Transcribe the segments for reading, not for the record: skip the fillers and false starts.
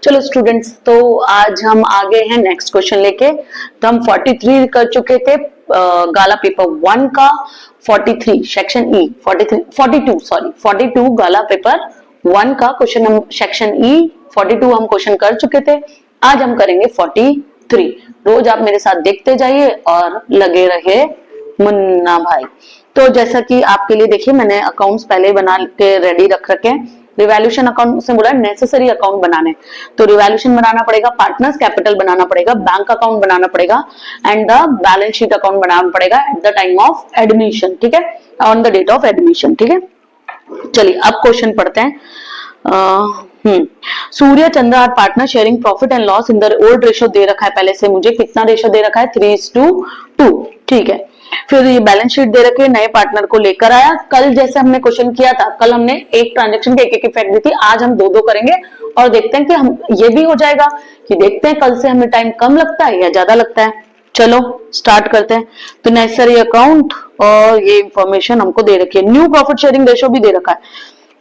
चलो स्टूडेंट्स, तो आज हम आगे हैं नेक्स्ट क्वेश्चन लेके। तो हम 43 कर चुके थे गाला पेपर 1 का 43 सेक्शन ई 42 गाला पेपर 1 का क्वेश्चन हम सेक्शन ई 42 हम क्वेश्चन कर चुके थे। आज हम करेंगे 43। रोज आप मेरे साथ देखते जाइए और लगे रहे मुन्ना भाई। तो जैसा कि आपके लिए देखिए मैंने अकाउंट्स पहले बना के रेडी रख रखे हैं। रिवैल्यूएशन अकाउंट उसने बोला नेसेसरी अकाउंट बनाने, तो रिवैल्यूएशन बनाना पड़ेगा, पार्टनर्स कैपिटल बनाना पड़ेगा, बैंक अकाउंट बनाना पड़ेगा and the balance sheet account बनाना पड़ेगा at the time of admission, ठीक है, on the date of admission, ठीक है। चलिए अब क्वेश्चन पढ़ते हैं। Surya Chandra are partner sharing profit and loss in the old ratio दे रखा है पहले से, मुझे कितना रेशो दे रखा है 3:2, ठीक है। फिर ये बैलेंस शीट दे रखी है, नए पार्टनर को लेकर आया। कल जैसे हमने क्वेश्चन किया था, कल हमने एक ट्रांजैक्शन के एक इफेक्ट दी थी, आज हम दो करेंगे और देखते हैं कि हम ये भी हो जाएगा कि देखते हैं कल से हमें टाइम कम लगता है या ज्यादा लगता है। चलो स्टार्ट करते हैं। तो नेसेसरी अकाउंट और ये इंफॉर्मेशन हमको दे रखी है। न्यू प्रॉफिट शेयरिंग रेशो भी दे रखा है।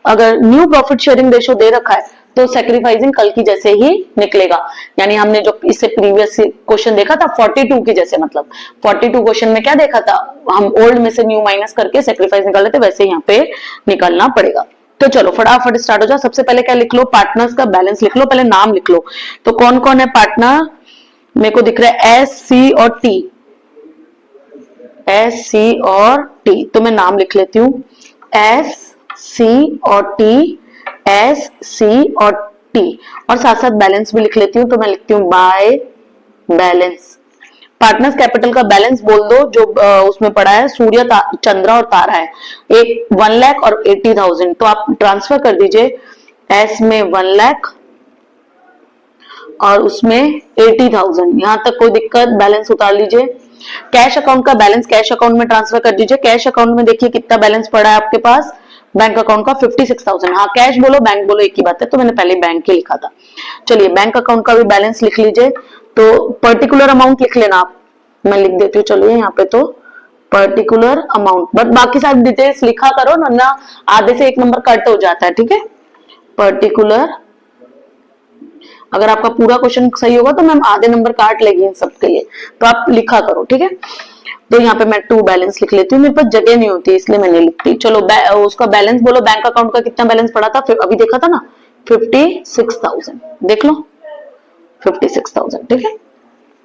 अगर न्यू प्रॉफिट शेयरिंग रेशो दे रखा है तो सैक्रिफाइसिंग कल की जैसे ही निकलेगा, यानी हमने जो इससे प्रीवियस क्वेश्चन देखा था 42 की जैसे, मतलब 42 क्वेश्चन में क्या देखा था, हम ओल्ड में से न्यू माइनस करके सैक्रिफाइस निकाल लेते, वैसे यहाँ पे निकालना पड़ेगा। तो चलो फटाफट स्टार्ट हो जाओ। सबसे पहले क्या लिख लो, पार्टनर्स का बैलेंस लिख लो, पहले नाम लिख लो। तो कौन कौन है पार्टनर, मेरे को दिख रहा है एस सी और टी, एस सी और टी, तो मैं नाम लिख लेती हूँ एस सी और टी, एस सी और टी, और साथ साथ बैलेंस भी लिख लेती हूँ। तो मैं लिखती हूँ बाय बैलेंस। पार्टनर्स कैपिटल का बैलेंस बोल दो जो उसमें पड़ा है, सूर्य चंद्रा और तारा है, एक 1 लाख और 80,000, तो आप ट्रांसफर कर दीजिए एस में 1 लाख और उसमें 80,000, यहां तक कोई दिक्कत, बैलेंस उतार लीजिए। कैश अकाउंट का बैलेंस कैश अकाउंट में ट्रांसफर कर दीजिए। कैश अकाउंट में देखिए कितना बैलेंस पड़ा है आपके पास, बैंक अकाउंट का 56,000। हाँ कैश बोलो बैंक बोलो एक ही बात है, तो मैंने पहले बैंक ही लिखा था। चलिए बैंक अकाउंट का भी बैलेंस लिख लीजिए। तो पर्टिकुलर अमाउंट लिख लेना आप, मैं लिख देती हूँ। चलिए यहाँ पे तो पर्टिकुलर अमाउंट, बट बाकी सारी डिटेल्स लिखा करो ना, आधे से एक नंबर कट हो जाता है, ठीक है। पर्टिकुलर, अगर आपका पूरा क्वेश्चन सही होगा तो मैम आधे नंबर काट लेगी इन सबके लिए, तो आप लिखा करो, ठीक है। तो यहाँ पे मैं 2 बैलेंस लिख लेती हूँ, मेरे पास जगह नहीं होती इसलिए मैं नहीं लिखती। चलो उसका बैलेंस बोलो, बैंक अकाउंट का कितना बैलेंस पड़ा था, फिर अभी देखा था ना 56,000, देख लो 56,000, ठीक है।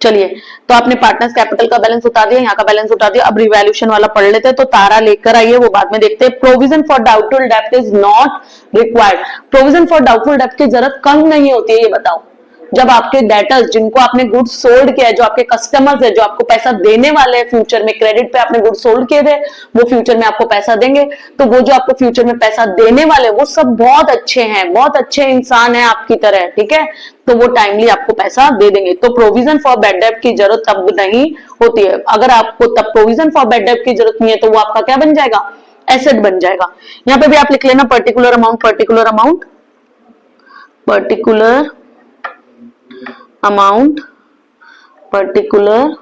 चलिए तो आपने पार्टनर्स कैपिटल का बैलेंस उतार दिया, यहाँ का बैलेंस उतार दिया। अब रिवैल्यूएशन वाला पढ़ लेते हैं। तो तारा लेकर आइए, वो बाद में देखते हैं। प्रोविजन फॉर डाउटफुल डेब्ट is not required. Provision for doubtful डेब्ट की जरूरत कम नहीं होती है, ये बताओ। जब आपके डेटर्स जिनको आपने गुड्स सोल्ड किया है, जो आपके कस्टमर्स है, जो आपको पैसा देने वाले हैं फ्यूचर में, क्रेडिट पे आपने गुड्स सोल्ड किए थे, वो फ्यूचर में आपको पैसा देंगे, तो वो जो आपको फ्यूचर में पैसा देने वाले वो सब बहुत अच्छे हैं, बहुत अच्छे इंसान हैं आपकी तरह, ठीक है, तो वो टाइमली आपको पैसा दे देंगे। तो प्रोविजन फॉर बैड डेब्ट की जरूरत तब नहीं होती है। अगर आपको तब प्रोविजन फॉर बैड डेब्ट की जरूरत नहीं है तो वो आपका क्या बन जाएगा, एसेट बन जाएगा। यहाँ पे भी आप लिख लेना particular amount, particular amount, particular amount, particular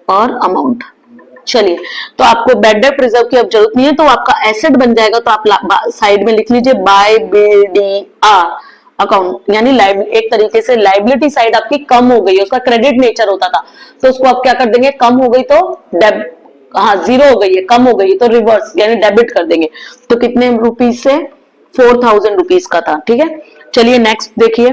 और अमाउंट। चलिए तो आपको बैड डेब्ट रिजर्व की अब जरूरत नहीं है, तो आपका एसेट बन जाएगा। तो आप साइड में लिख लीजिए बाय बीडीआर अकाउंट, यानी एक तरीके से लाइबिलिटी साइड आपकी कम हो गई है, उसका क्रेडिट नेचर होता था, तो उसको आप क्या कर देंगे, कम हो गई तो हाँ जीरो हो गई है, कम हो गई है तो रिवर्स यानी डेबिट कर देंगे। तो कितने रुपीज से, 4,000 रुपीज का था, ठीक है। चलिए नेक्स्ट देखिए,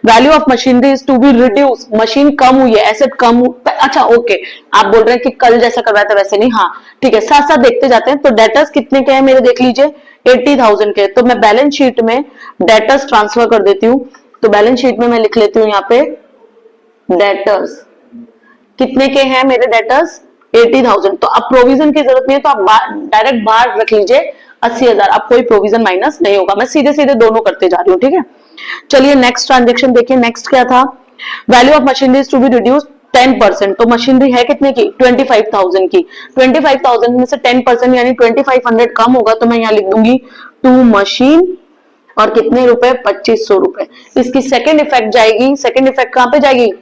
value of machinery is to be reduce, machine कम हुई है, एसेट कम, अच्छा ओके, आप बोल रहे हैं कि कल जैसा करवाया था वैसे नहीं, हाँ ठीक है, साथ साथ देखते जाते हैं। तो डेटर्स कितने के हैं मेरे, देख लीजिए 80,000 के, तो मैं बैलेंस शीट में डेटर्स ट्रांसफर कर देती हूँ। तो बैलेंस शीट में मैं लिख लेती हूँ यहाँ पे डेटर्स कितने के हैं मेरे, डेटर्स 80,000। तो अब प्रोविजन की जरूरत नहीं है, तो आप डायरेक्ट बाहर रख लीजिए 80,000, अब कोई प्रोविजन माइनस नहीं होगा। मैं सीधे सीधे दोनों करते जा रही हूँ, ठीक है। चलिए नेक्स्ट ट्रांजेक्शन देखिए, नेक्स्ट क्या था, value of machinery to be reduce 10%। तो मशीनरी है कितने की, 25,000 की, 25,000 में से 10% यानी 2500 कम होगा, तो मैं यहाँ लिख दूंगी टू मशीन, और कितने रुपए, 2500 रुपए। इसकी सेकेंड इफेक्ट जाएगी, सेकेंड इफेक्ट कहां पे जाएगी,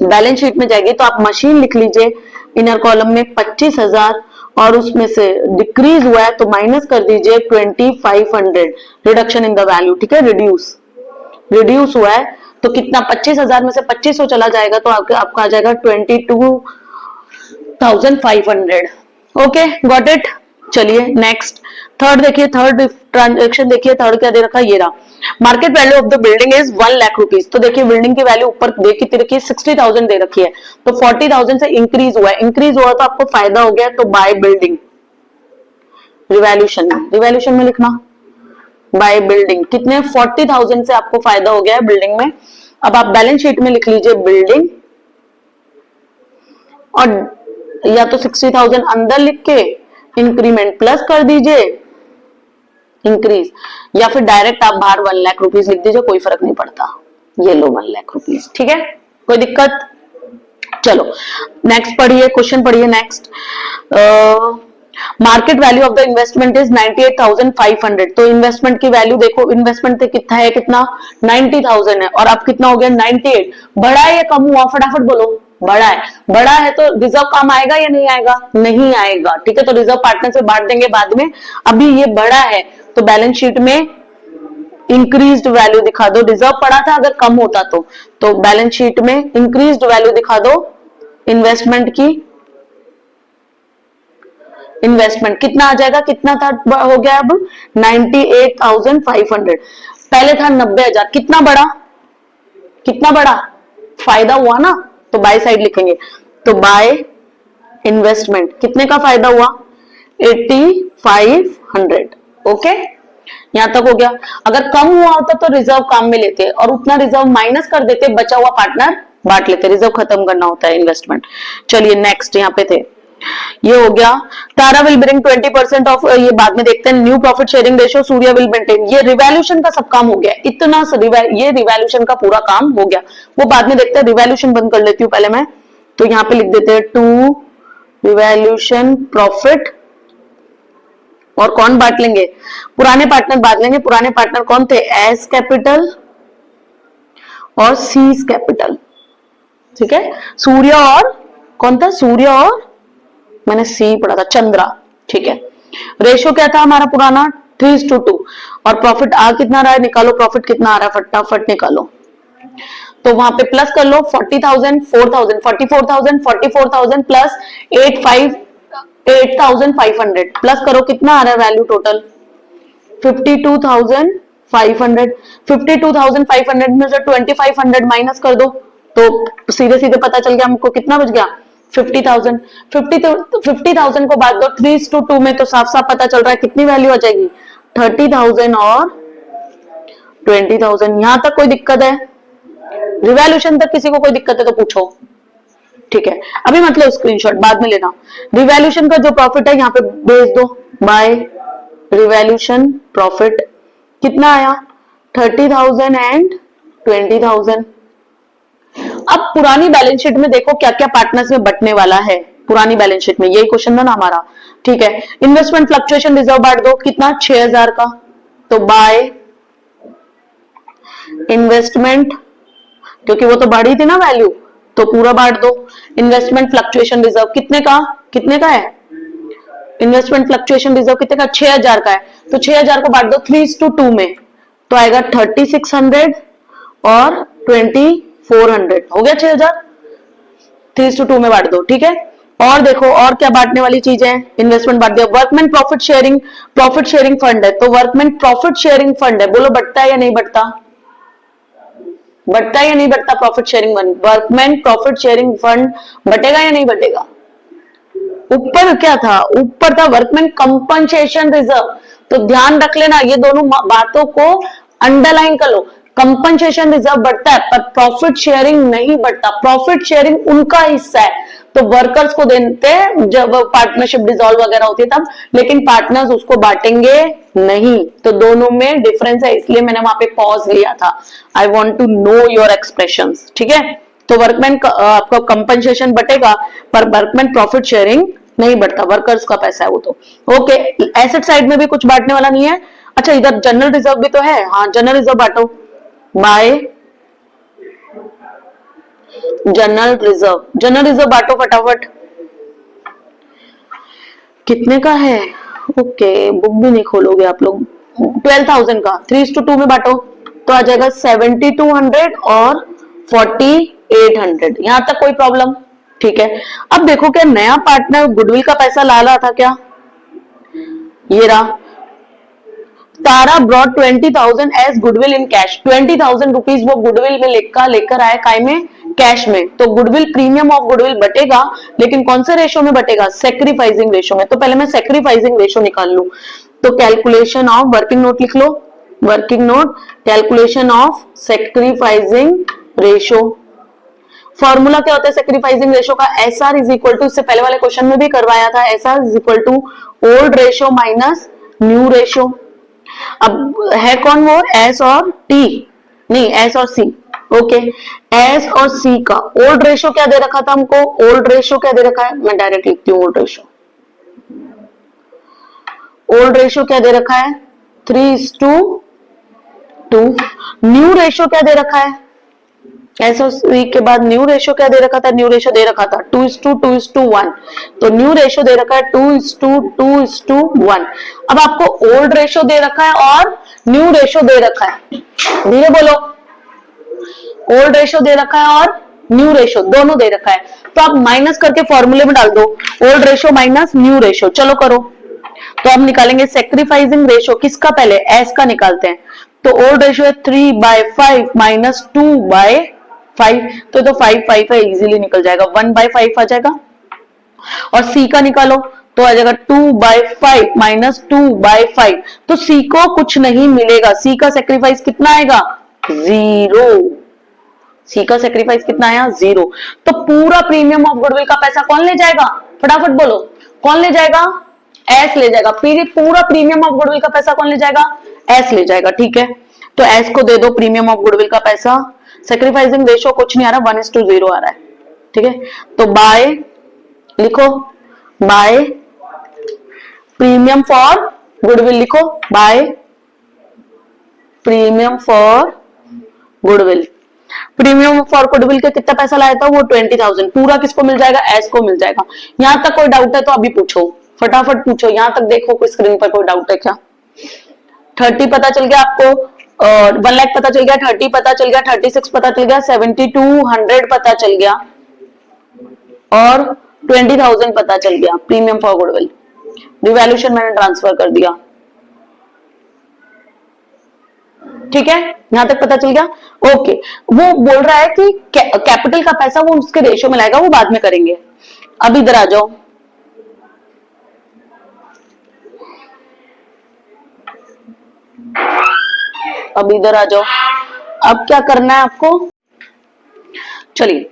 बैलेंस शीट में जाएगी। तो आप मशीन लिख लीजिए इनर कॉलम में 25,000 और उसमें से डिक्रीज हुआ है तो माइनस कर दीजिए 2500 रिडक्शन इन द वैल्यू, ठीक है, रिड्यूस हुआ है तो कितना 25,000 में से 2500 चला जाएगा तो आपका आ जाएगा 22,500। Okay, got it. चलिए नेक्स्ट, थर्ड देखिए, थर्ड ट्रांजेक्शन देखिए, थर्ड क्या दे रखा है, ये रहा, market value of the building is 1 lakh rupees. तो देखिए बिल्डिंग की वैल्यू ऊपर दे कितनी रखी है, 60,000 दे रखी है, तो 40,000 से इंक्रीज हुआ है, इंक्रीज हुआ तो आपको फायदा हो गया, तो बाय बिल्डिंग, रिवैल्यूएशन में लिखना बाय बिल्डिंग, कितने 40,000 से आपको फायदा हो गया है बिल्डिंग में। अब आप बैलेंस शीट में लिख लीजिए बिल्डिंग, और या तो 60,000 अंदर लिख के इंक्रीमेंट प्लस कर दीजिए इंक्रीज, या फिर डायरेक्ट आप बाहर 1 लाख रुपीज लिख दीजिए, कोई फर्क नहीं पड़ता, ये लो 1 लाख रुपीज, ठीक है, कोई दिक्कत। चलो नेक्स्ट पढ़िए, क्वेश्चन पढ़िए next. Market value of the investment is 98,500। तो इन्वेस्टमेंट की वैल्यू देखो, इन्वेस्टमेंट कितना है, कितना 90,000 है, और अब कितना हो गया 98। बड़ा है या कम हुआ, फटाफट बोलो, बड़ा है। बड़ा है तो रिजर्व काम आएगा या नहीं आएगा, नहीं आएगा, ठीक है, तो रिजर्व पार्टनर से बांट देंगे बाद में, अभी ये बड़ा है तो बैलेंस शीट में इंक्रीज्ड वैल्यू दिखा दो, रिजर्व पड़ा था अगर कम होता तो बैलेंस शीट में इंक्रीज्ड वैल्यू दिखा दो इन्वेस्टमेंट की। इन्वेस्टमेंट कितना आ जाएगा, कितना था, हो गया अब 98,500, पहले था 90,000, कितना बड़ा, कितना बड़ा फायदा हुआ ना, तो बाय साइड लिखेंगे, तो बाय इन्वेस्टमेंट कितने का फायदा हुआ 8500। ओके, यहां तक हो गया। अगर कम हुआ होता तो रिजर्व काम में लेते और उतना रिजर्व माइनस कर देते, बचा हुआ पार्टनर बांट लेते, रिजर्व खत्म करना होता है इन्वेस्टमेंट। चलिए नेक्स्ट, यहाँ पे थे, ये हो गया, तारा विल ब्रिंग 20% ऑफ, ये बाद में देखते हैं, new profit sharing ratio, Surya will maintain, ये रिवैल्यूएशन का सब काम हो गया, इतना ये रिवैल्यूएशन का पूरा काम हो गया, वो बाद में देखते हैं। रिवैल्यूएशन बंद कर लेती हूँ पहले मैं, तो यहां पे लिख देते हैं टू रिवैल्यूएशन प्रॉफिट, और कौन बांट लेंगे, पुराने पार्टनर बांट लेंगे। पुराने पार्टनर कौन थे, एस कैपिटल और सीज कैपिटल, ठीक है, सूर्य और कौन था, सूर्य और मैंने सी पढ़ा था, चंद्रा, ठीक है। रेशो क्या था हमारा पुराना 3:2, और प्रॉफिट आ कितना रहा है, निकालो प्रॉफिट कितना आ रहा है, फटाफट निकालो, तो वहां पे प्लस कर लो 40,000 4,000 44,000 44,000 प्लस 8,500 प्लस करो, कितना आ रहा है वैल्यू टोटल 52,500। 52,500 में से 2,500 माइनस कर दो, तो सीधे सीधे पता चल गया हमको कितना बच गया 50,000। 50,000 को बांट दो 3:2 में, तो साफ साफ पता चल रहा है कितनी वैल्यू आ जाएगी 30,000 और 20,000। यहां तक कोई दिक्कत है, रिवैल्यूएशन तक किसी को कोई दिक्कत है तो पूछो, ठीक है, अभी मतलब स्क्रीनशॉट बाद में लेना। रिवैल्यूएशन का जो प्रॉफिट है यहाँ पे भेज दो, बाय रिवैल्यूएशन प्रॉफिट कितना आया 30,000 एंड 20,000। अब पुरानी बैलेंस शीट में देखो क्या क्या पार्टनर्स में बटने वाला है, पुरानी बैलेंस शीट में यही क्वेश्चन था ना हमारा, ठीक है। इन्वेस्टमेंट फ्लक्चुएशन रिजर्व बांट दो, कितना 6,000 का, तो बाय इन्वेस्टमेंट, क्योंकि वो तो बढ़ी थी ना वैल्यू, तो पूरा बांट दो। इन्वेस्टमेंट फ्लक्चुएशन रिजर्व कितने का है, इन्वेस्टमेंट फ्लक्चुएशन रिजर्व कितने का 6,000 का है, तो 6,000 को बांट दो 3:2 में, तो आएगा 3,600 और 2,400, हो गया 6,000, 3:2 में बांट दो, ठीक है। और देखो और क्या बांटने वाली चीजें हैं, इन्वेस्टमेंट बांट दिया, वर्कमैन प्रॉफिट शेयरिंग फंड है, तो वर्कमैन प्रॉफिट शेयरिंग फंड है, बोलो बढ़ता है या नहीं बढ़ता, बढ़ता है या नहीं बढ़ता profit sharing fund, workman profit sharing fund बटेगा या नहीं बटेगा। ऊपर क्या था, ऊपर था वर्कमैन कंपनसेशन रिजर्व, तो ध्यान रख लेना ये दोनों बातों को अंडरलाइन कर लो, कंपनसेशन रिजर्व बढ़ता है पर प्रॉफिट शेयरिंग नहीं बढ़ता, प्रॉफिट शेयरिंग उनका हिस्सा है, तो वर्कर्स को देते हैं जब पार्टनरशिप डिसॉल्व वगैरह होती है तब, लेकिन पार्टनर्स उसको बांटेंगे नहीं, तो दोनों में डिफरेंस है, इसलिए मैंने वहां पे पॉज लिया था, I want to know your expressions, ठीक है। तो वर्कमैन आपका कंपनसेशन बटेगा पर वर्कमैन प्रॉफिट शेयरिंग नहीं बढ़ता, वर्कर्स का पैसा है वो तो, ओके। एसेट साइड में भी कुछ बांटने वाला नहीं है, अच्छा इधर जनरल रिजर्व भी तो है, हाँ जनरल रिजर्व बांटो, बाय जनरल रिजर्व बांटो फटाफट, कितने का है? ओके, बुक भी नहीं खोलोगे आप लोग। 12,000 का 3:2 में बांटो तो आ जाएगा 7200 और 4800। यहां तक कोई प्रॉब्लम? ठीक है। अब देखो क्या नया पार्टनर गुडविल का पैसा ला रहा था क्या? ये रहा, Tara brought 20,000 as goodwill in cash. 20,000 rupees वो गुडविल में लेकर आए, काय में? कैश में। तो गुडविल, प्रीमियम ऑफ गुडविल बटेगा, लेकिन कौन से रेशो में बटेगा? सेक्रीफाइसिंग रेशो में। तो पहले मैं सेक्रीफाइसिंग रेशो निकाल लू। तो कैलकुलेशन ऑफ, वर्किंग नोट लिख लो, working note, calculation of sacrificing ratio. Formula क्या होता है सेक्रीफाइसिंग रेशो का? S R is equal to, इससे पहले वाले क्वेश्चन में भी करवाया था, S R is equal to old ratio minus new ratio. अब है कौन वो? एस और टी, नहीं एस और सी। ओके, एस और सी का ओल्ड रेशो क्या दे रखा था हमको? ओल्ड रेशो क्या दे रखा है? मैं डायरेक्ट लिखती हूँ ओल्ड रेशो। ओल्ड रेशो क्या दे रखा है? 3:2। न्यू रेशो क्या दे रखा है? एस और सी के बाद न्यू रेशो क्या दे रखा था? न्यू रेशो दे रखा था 2:2:1। तो न्यू रेशो दे रखा है 2:2:1। अब आपको ओल्ड रेशो दे रखा है और न्यू रेशो दे रखा है, धीरे बोलो। ओल्ड रेशो दे रखा है और न्यू रेशो दोनों दे रखा है, तो आप माइनस करके फॉर्मूले में डाल दो, old ratio minus new ratio. चलो करो। तो हम निकालेंगे सेक्रीफाइसिंग रेशो किसका? पहले एस का निकालते हैं। तो ओल्ड रेशो है 3/5 माइनस 2/5, तो 5 है, इजीली निकल जाएगा, 1/5 आ जाएगा। और सी का निकालो तो आ जाएगा 2/5 माइनस 2/5। तो सी को कुछ नहीं मिलेगा, सी का सेक्रीफाइस कितना आएगा? 0। सी का सेक्रीफाइस कितना आया? 0। तो पूरा प्रीमियम ऑफ गुडविल का पैसा कौन ले जाएगा? फटाफट बोलो, कौन ले जाएगा? एस ले जाएगा। पूरा प्रीमियम ऑफ गुडविल का पैसा कौन ले जाएगा? एस ले जाएगा। ठीक है, तो एस को दे दो प्रीमियम ऑफ गुडविल का पैसा। सेक्रीफाइसिंग रेशो कुछ नहीं आ रहा, 1:0 आ रहा है। ठीक है, तो बाय लिखो, बाय प्रीमियम फॉर गुडविल लिखो, by premium for goodwill. Premium for goodwill के कितना पैसा लाया था वो? 20,000। पूरा किसको मिल जाएगा? एस को मिल जाएगा। यहां तक कोई डाउट है तो अभी पूछो, फटाफट पूछो। यहां तक देखो कोई स्क्रीन पर कोई डाउट है क्या? 30 पता चल गया आपको, और 1 लाख पता चल गया, 30 पता चल गया, 36 पता चल गया, 7200 पता चल गया, और 20,000 पता चल गया प्रीमियम फॉर गुडविल। रिवैल्यूएशन मैंने ट्रांसफर कर दिया। ठीक है, यहां तक पता चल गया। ओके, वो बोल रहा है कि कैपिटल का पैसा वो उसके रेशो में लाएगा, वो बाद में करेंगे। अब इधर आ जाओ, अब इधर आ जाओ। अब क्या करना है आपको? चलिए,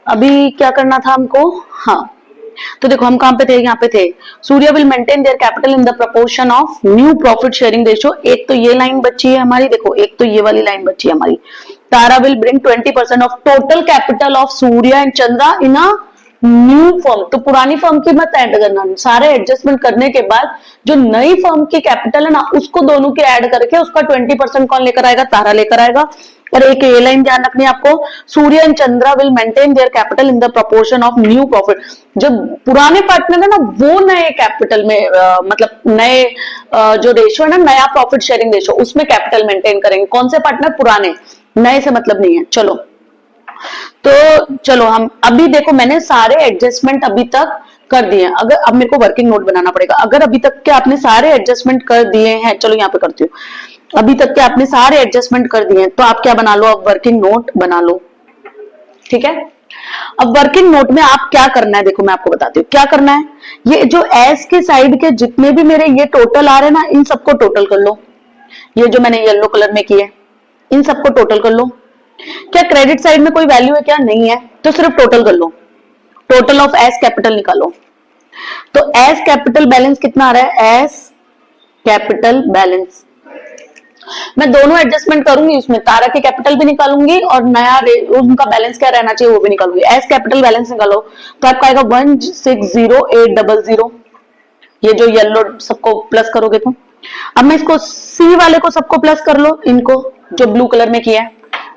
अभी क्या करना था हमको? हाँ, तो देखो हम कहां पे थे? यहाँ पे थे। Surya will maintain their capital in the proportion of new profit sharing ratio. एक तो ये लाइन बची है हमारी, देखो एक तो ये वाली लाइन बची है हमारी। Tara will bring 20% of total capital of Surya and Chandra in a new firm. तो पुरानी फर्म की मत ऐड करना, सारे एडजस्टमेंट करने के बाद जो नई फर्म की कैपिटल है ना, उसको दोनों के ऐड करके उसका 20% कौन लेकर आएगा? तारा लेकर आएगा। और एक ये लाइन ध्यान रखनी है आपको, Surya and Chandra will maintain their capital in the proportion of new profit. जो पुराने पार्टनर है ना, वो नए कैपिटल में मतलब नए जो रेशो है ना, नया प्रॉफिट शेयरिंग रेशो, उसमें कैपिटल मेंटेन करेंगे। कौन से पार्टनर? पुराने, नए से मतलब नहीं है। चलो, तो चलो हम अभी देखो, मैंने सारे एडजस्टमेंट अभी तक कर दिए हैं। अगर अब मेरे को वर्किंग नोट बनाना पड़ेगा। अगर अभी तक के आपने सारे एडजस्टमेंट कर दिए हैं, चलो यहाँ पे करती हूँ, अभी तक के आपने सारे एडजस्टमेंट कर दिए हैं, तो आप क्या बना लो? अब वर्किंग नोट बना लो। ठीक है, अब वर्किंग नोट में आप क्या करना है, देखो मैं आपको बताती हूँ क्या करना है। ये जो एस के साइड के जितने भी मेरे ये टोटल आ रहे हैं ना, इन सबको टोटल कर लो। ये जो मैंने येलो कलर में किए, इन सबको टोटल कर लो। क्या क्रेडिट साइड में कोई वैल्यू है क्या? नहीं है, तो सिर्फ टोटल कर लो। टोटल ऑफ एस कैपिटल निकालो। तो एस कैपिटल बैलेंस कितना आ रहा है? एस कैपिटल बैलेंस मैं दोनों एडजस्टमेंट करूंगी, उसमें तारा के कैपिटल भी निकालूंगी और नया उनका बैलेंस क्या रहना चाहिए वो भी निकालूंगी। एस कैपिटल बैलेंस निकालो तो आपका आएगा 160,800। ये जो येलो सबको प्लस करोगे तो अब मैं इसको सी वाले को सबको प्लस कर लो, इनको जो ब्लू कलर में किया है,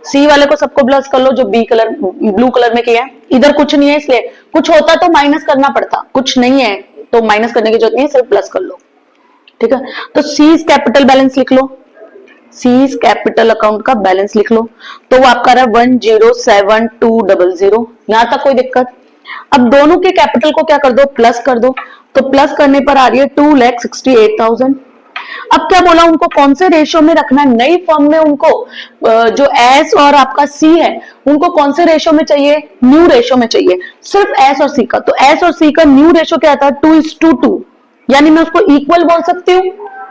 सी वाले को सबको प्लस कर लो जो ब्लू कलर में किया है। इधर कुछ नहीं है, इसलिए कुछ होता तो माइनस करना पड़ता, कुछ नहीं है तो माइनस करने की जरूरत नहीं है, सिर्फ प्लस कर लो। ठीक है, तो सीज कैपिटल बैलेंस लिख लो, सीज कैपिटल अकाउंट का बैलेंस लिख लो। तो वो आपका रहा 107200, यहां तक कोई दिक्कत? अब दोनों के कैपिटल को क्या कर दो, प्लस कर दो। तो प्लस करने पर आ रही है 2,68,000। अब क्या बोला, उनको कौन से रेशियो में रखना है? नई फर्म में उनको जो एस और आपका सी है उनको कौन से रेशियो में चाहिए? न्यू रेशियो में चाहिए, सिर्फ एस और सी का। तो एस और सी का न्यू रेशियो क्या था? 2:2, यानी मैं उसको इक्वल बोल सकती हूँ,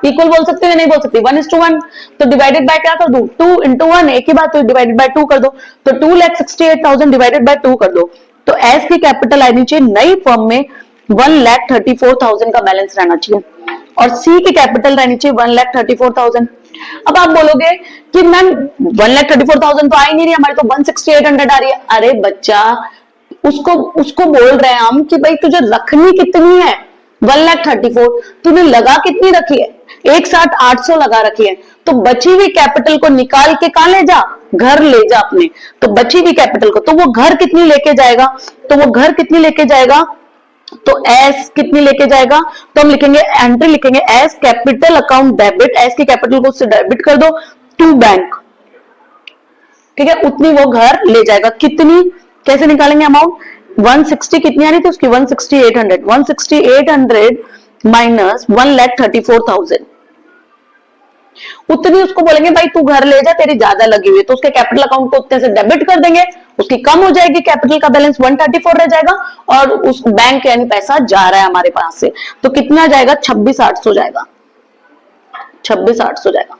इक्वल बोल सकती हूँ या नहीं बोल सकती? 1:1। तो डिवाइडेड बाय क्या कर दू? 2 into 1, एक ही बात, तो डिवाइडेड बाय 2 कर दो। तो 2,68,000 डिवाइडेड बाय 2 कर दो। तो एस की कैपिटल आनी चाहिए नई फर्म में 1,34,000 का बैलेंस रहना चाहिए, और सी की कैपिटल रहनी चाहिए 1,34,000। अब आप बोलोगे कि मैम 1,34,000 तो आ ही नहीं रही, हमारी तो 1,68,000 आ रही है। अरे बच्चा, उसको बोल रहे हैं हम कि भाई तुझे रखनी कितनी है? 1,34,000। तूने लगा कितनी रखी है? 1,60,800 लगा रखी है। तो बची हुई कैपिटल को निकाल के कहां ले जा? घर ले जा अपने। तो बची हुई कैपिटल को, तो वो घर कितनी लेके जाएगा? तो वो घर कितनी लेके जाएगा? तो एस कितनी लेके जाएगा? तो हम लिखेंगे, एंट्री लिखेंगे S capital account debit, S की कैपिटल को उससे डेबिट कर दो टू बैंक। ठीक है, उतनी वो घर ले जाएगा। कितनी, कैसे निकालेंगे अमाउंट? 160 कितनी आ रही थी उसकी? 168,000। 168,000 माइनस 1,34,000, उतनी उसको बोलेंगे भाई तू घर ले जा, तेरी ज्यादा लगी हुई है। तो उसके कैपिटल अकाउंट को उतने से डेबिट कर देंगे, उसकी कम हो जाएगी, कैपिटल का बैलेंस 134 रह जाएगा, और उस बैंक यानी पैसा जा रहा है हमारे पास से, तो कितना जाएगा? 26,800 जाएगा, 26,800 जाएगा।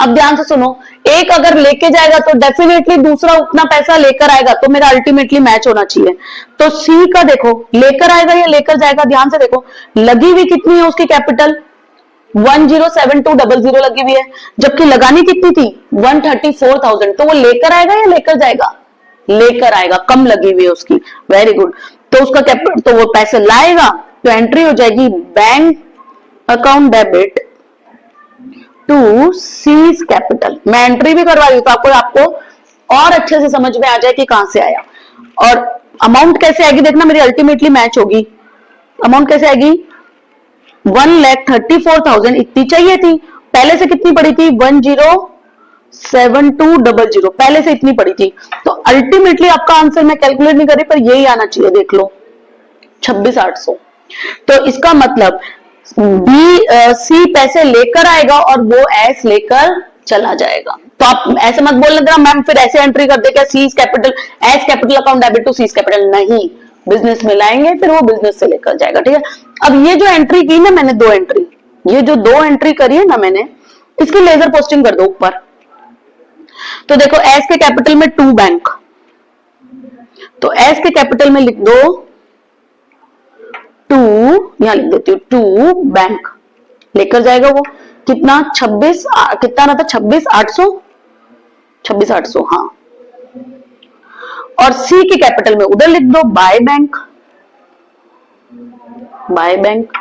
अब ध्यान से सुनो, एक अगर लेके जाएगा तो डेफिनेटली दूसरा उतना पैसा लेकर आएगा, तो मेरा अल्टीमेटली मैच होना चाहिए। तो सी का देखो, लेकर आएगा या लेकर जाएगा? ध्यान से देखो, लगी हुई कितनी है उसकी कैपिटल? 107200 लगी हुई है, जबकि लगानी कितनी थी? 134,000। तो वो लेकर आएगा या लेकर जाएगा? लेकर आएगा, कम लगी हुई है उसकी। Very good. तो उसका कैपिटल, तो वो पैसे लाएगा, तो एंट्री हो जाएगी bank account debit to C's capital. मैं एंट्री भी करवा रही हूँ तो आपको और अच्छे से समझ में आ जाए कि कहां से आया। और अमाउंट कैसे आएगी देखना, मेरी अल्टीमेटली मैच होगी। अमाउंट कैसे आएगी? 1,34,000 इतनी चाहिए थी, पहले से कितनी पड़ी थी? 107200, पहले से इतनी पड़ी थी। तो अल्टीमेटली आपका आंसर मैं कैलकुलेट नहीं कर रही, पर यही आना चाहिए, देख लो 26,800। तो इसका मतलब सी पैसे लेकर आएगा और वो एस लेकर चला जाएगा। तो आप ऐसे मत बोलना मैम फिर ऐसे एंट्री कर दे क्या? C's capital, S capital account debit to C's capital, नहीं, बिजनेस में लाएंगे, फिर वो बिजनेस से लेकर जाएगा। ठीक है, अब ये जो एंट्री की ना मैंने, दो एंट्री, ये जो दो एंट्री करी है ना मैंने, इसकी लेजर पोस्टिंग कर दो ऊपर। तो देखो, एस के कैपिटल में टू बैंक, तो एस के कैपिटल में लिख दो टू, यहां लिख देती हूँ टू बैंक, लेकर जाएगा वो कितना? 26, कितना रहा था? 26,800, 26,800, हाँ। और सी की कैपिटल में उधर लिख दो बाय बैंक, बाय बैंक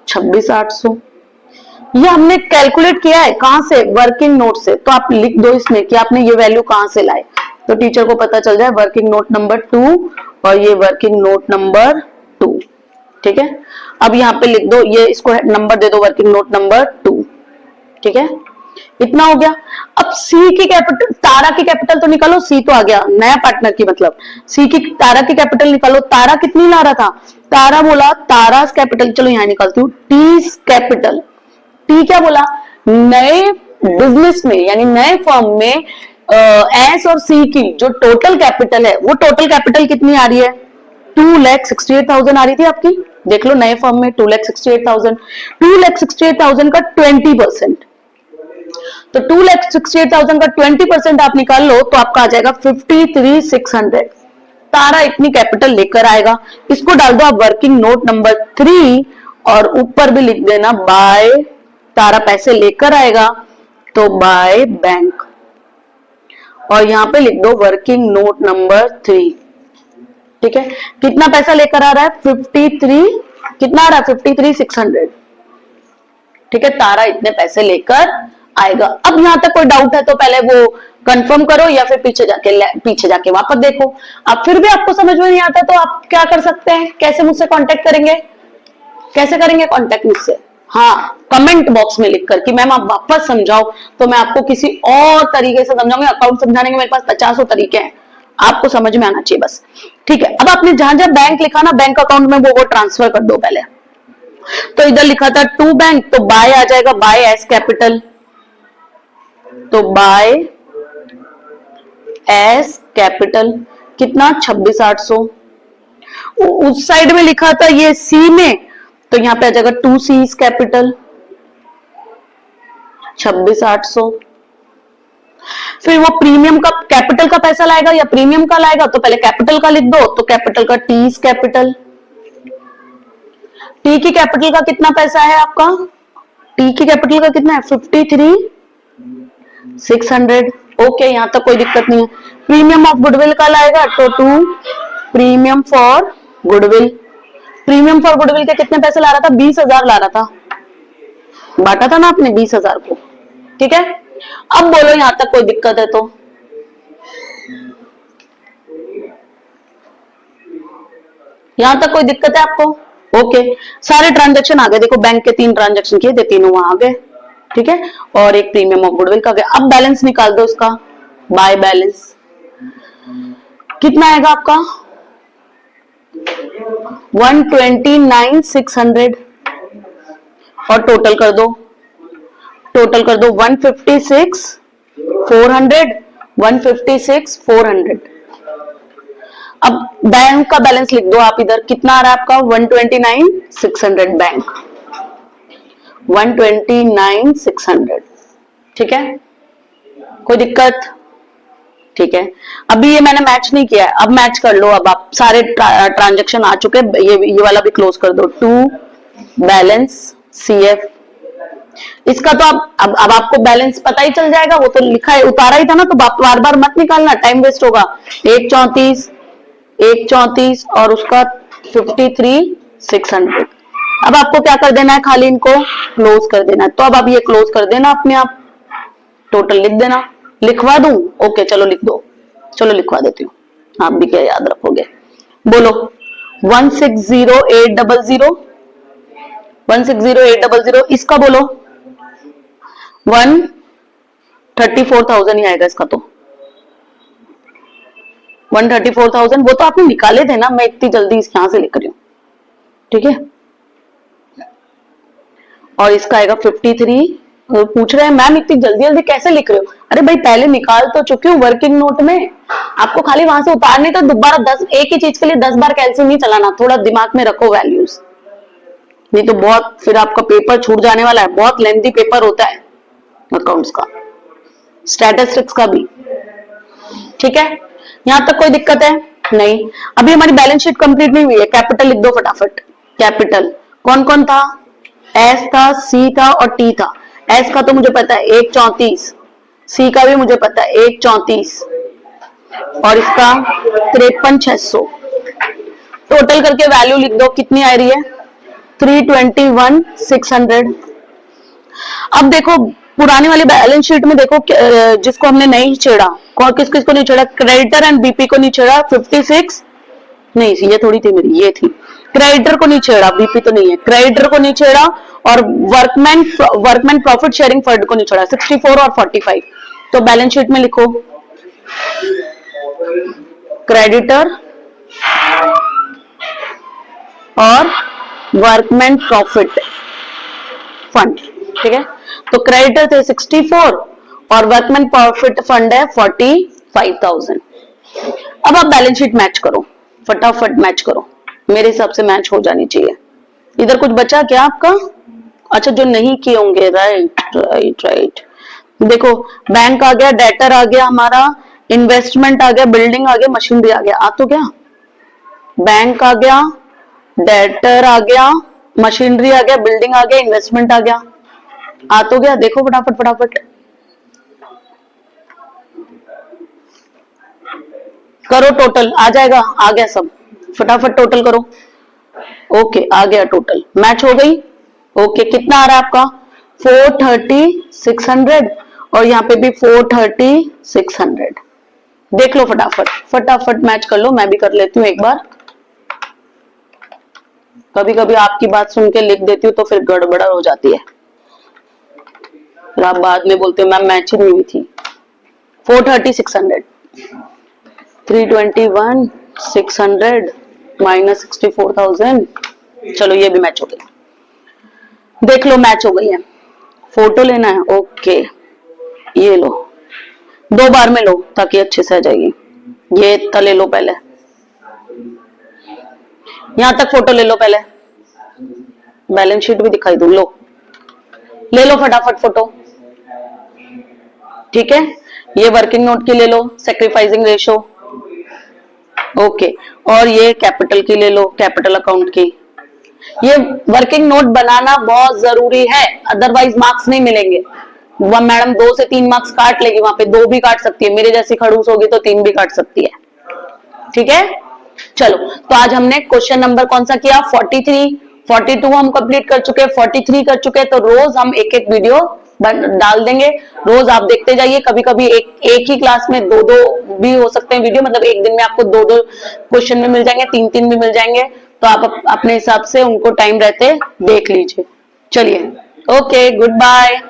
26,800। ये हमने कैलकुलेट किया है कहां से? वर्किंग नोट से। तो आप लिख दो इसमें कि आपने ये वैल्यू कहां से लाए, तो टीचर को पता चल जाए वर्किंग नोट नंबर 2 और ये वर्किंग नोट नंबर 2। ठीक है, अब यहाँ पे लिख दो, ये इसको नंबर दे दो वर्किंग नोट नंबर 2। ठीक है, इतना हो गया। अब सी की कैपिटल, तारा की कैपिटल तो निकालो, सी तो आ गया नया पार्टनर की, मतलब सी की, तारा की कैपिटल निकालो। तारा कितनी ला रहा था? तारा बोला तारा कैपिटल, चलो यहां निकालती हूँ, टी कैपिटल। टी क्या बोला? नए बिजनेस में यानी नए फर्म में एस और सी की जो टोटल कैपिटल है, वो टोटल कैपिटल कितनी आ रही है? 2,68,000 आ रही थी आपकी। देख लो, नए फर्म में 2,68,000, 2,68,000 का 20%, तो 2,68,000 का 20% आप निकाल लो तो आपका आ जाएगा 53,600। तारा इतनी कैपिटल लेकर आएगा, इसको डाल दो आप वर्किंग नोट नंबर 3 और ऊपर भी लिख देना बाय, तारा पैसे लेकर आएगा तो बाय बैंक, और यहां पे लिख दो वर्किंग नोट नंबर 3। ठीक है, कितना पैसा लेकर आ रहा है? 53, कितना आ रहा है? 53,600। ठीक है, तारा इतने पैसे लेकर आएगा। अब यहां तक कोई डाउट है तो पहले वो कंफर्म करो या फिर पीछे जाके वापस देखो। अब फिर भी आपको समझ में नहीं आता तो आप क्या कर सकते हैं, कैसे मुझसे कांटेक्ट करेंगे? कैसे करेंगे कांटेक्ट मुझसे? हाँ, कमेंट बॉक्स में लिखकर कि मैम आप वापस समझाओ, तो मैं आपको किसी और तरीके से समझाऊंगी। अकाउंट समझाने के मेरे पास 50 तरीके हैं, आपको समझ में आना चाहिए बस। ठीक है, अब आपने जहां जहां बैंक लिखा ना बैंक अकाउंट में, वो ट्रांसफर कर दो पहले। तो इधर लिखा था टू बैंक, तो बाय आ जाएगा, बाय एस कैपिटल, तो बाय एस कैपिटल कितना 26,800। उस साइड में लिखा था ये सी में, तो यहां पे आ जाएगा टू सी कैपिटल 26,800। फिर वो प्रीमियम का कैपिटल का पैसा लाएगा या प्रीमियम का लाएगा, तो पहले कैपिटल का लिख दो, तो कैपिटल का टी कैपिटल, टी की कैपिटल का कितना पैसा है आपका, टी की कैपिटल का कितना है 53,600। ओके, यहां तक कोई दिक्कत नहीं है। प्रीमियम ऑफ गुडविल का लाएगा, तो to premium for goodwill, premium for goodwill के कितने पैसे ला रहा था, 20,000 ला रहा था, बांटा था ना आपने 20,000 को। ठीक है, अब बोलो यहां तक कोई दिक्कत है तो? यहां तक कोई दिक्कत है आपको? ओके, सारे ट्रांजैक्शन आ गए, देखो बैंक के 3 ट्रांजैक्शन किए थे, तीनों वहां आ गए। ठीक है, और एक प्रीमियम ऑफ गुडविल का गया। अब बैलेंस निकाल दो उसका, बाय बैलेंस कितना आएगा आपका 129,600, और टोटल कर दो, टोटल कर दो 156,400, 156,400। अब बैंक का बैलेंस लिख दो आप इधर, कितना आ रहा है आपका 129,600 बैंक, 129,600। ठीक है, कोई दिक्कत? ठीक है, अभी ये मैंने मैच नहीं किया है, अब मैच कर लो। अब आप सारे ट्रांजैक्शन आ चुके, ये वाला भी क्लोज कर दो, टू बैलेंस CF। इसका तो अब आपको बैलेंस पता ही चल जाएगा, वो तो लिखा है, उतारा ही था ना, तो बार बार मत निकालना, टाइम वेस्ट होगा। 134 और उसका 53,600। अब आपको क्या कर देना है, खाली इनको क्लोज कर देना है। तो अब आप ये क्लोज कर देना अपने आप, टोटल लिख देना। लिखवा दूं? ओके चलो लिख दो, चलो लिखवा देती हूँ, आप भी क्या याद रखोगे। बोलो 160,800, 160,800, इसका बोलो 134,000 ही आएगा इसका, तो 134,000। वो तो आपने निकाले थे ना, मैं इतनी जल्दी यहां से लिख रही हूं। ठीक है, और इसका आएगा 53। पूछ रहे हैं मैम इतनी जल्दी जल्दी कैसे लिख रहे हो? अरे भाई पहले निकाल तो चुकी हूँ वर्किंग नोट में, आपको खाली वहां से उतारनी, तो दोबारा 10 एक ही चीज के लिए 10 बार कैलसियम नहीं चलाना, थोड़ा दिमाग में रखो वैल्यूज, नहीं तो बहुत फिर आपका पेपर छूट जाने वाला है। बहुत लेंथी पेपर होता है अकाउंट्स का, स्टैटिस्टिक्स का भी। ठीक है, यहां तक कोई दिक्कत है? नहीं। अभी हमारी बैलेंस शीट कंप्लीट नहीं हुई है, कैपिटल लिख दो फटाफट। कैपिटल कौन कौन था, एस था, सी था और टी था। एस का तो मुझे पता है 134, सी का भी मुझे पता है 134, और इसका 53,600। टोटल करके वैल्यू लिख दो, कितनी आ रही है 321,600। अब देखो पुरानी वाली बैलेंस शीट में देखो, जिसको हमने नहीं छेड़ा, कौन किस किस को नहीं छेड़ा, क्रेडिटर एंड बीपी को नहीं छेड़ा, 56 नहीं, ये थोड़ी थी मेरी, ये थी। क्रेडिटर को नहीं छेड़ा, बीपी तो नहीं है, क्रेडिटर को नहीं छेड़ा, और वर्कमैन प्रॉफिट शेयरिंग फंड को नहीं छेड़ा, 64 और 45। तो बैलेंस शीट में लिखो क्रेडिटर और वर्कमैन प्रॉफिट फंड। ठीक है, तो क्रेडिटर थे 64 और वर्कमैन प्रॉफिट फंड है 45,000। अब आप बैलेंस शीट मैच करो, फटाफट मैच करो, मेरे हिसाब से मैच हो जानी चाहिए। इधर कुछ बचा क्या आपका? अच्छा जो नहीं किए होंगे, राइट राइट राइट। देखो बैंक आ गया, डेटर आ गया हमारा, इन्वेस्टमेंट आ गया, बिल्डिंग आ गया, मशीनरी आ गया। आ तो गया, बैंक आ गया, डेटर आ गया, मशीनरी आ गया, बिल्डिंग आ गया, इन्वेस्टमेंट आ गया। आ तो गया, देखो फटाफट फटाफट करो, टोटल आ जाएगा, आ गया सब, फटाफट टोटल करो। ओके आ गया, टोटल मैच हो गई। ओके कितना आ रहा है आपका 430,600, और यहाँ पे भी 430,600। देख लो फटाफट फटाफट मैच कर लो, मैं भी कर लेती हूँ एक बार। कभी कभी आपकी बात सुन के लिख देती हूँ तो फिर गड़बड़ हो जाती है, फिर आप बाद में बोलते हो मैम मैच ही नहीं हुई थी। 430 600, 321 600 माइनस 64,000। चलो ये भी मैच हो गई, देख लो मैच हो गई है। फोटो लेना है, ओके ये लो, 2 बार में लो ताकि अच्छे से आ जाएगी। ये इतना ले लो पहले, यहां तक फोटो ले लो पहले, बैलेंस शीट भी दिखाई दो, लो ले लो फटाफट फोटो, ठीक है। ये वर्किंग नोट की ले लो, सेक्रीफाइसिंग रेशो, ओके। और ये कैपिटल की ले लो, कैपिटल अकाउंट की। ये वर्किंग नोट बनाना बहुत जरूरी है, अदरवाइज मार्क्स नहीं मिलेंगे। वह मैडम 2 से 3 मार्क्स काट लेगी, वहां पे 2 भी काट सकती है, मेरे जैसी खड़ूस होगी तो 3 भी काट सकती है, ठीक है। चलो तो आज हमने क्वेश्चन नंबर कौन सा किया, 43, 42 हम कंप्लीट कर चुके, 43 कर चुके। तो रोज हम एक एक वीडियो डाल देंगे, रोज आप देखते जाइए। कभी कभी एक ही क्लास में 2-2 भी हो सकते हैं वीडियो, मतलब एक दिन में आपको 2-2 क्वेश्चन भी मिल जाएंगे, 3-3 भी मिल जाएंगे। तो आप अपने हिसाब से उनको टाइम रहते देख लीजिए। चलिए, ओके, गुड बाय।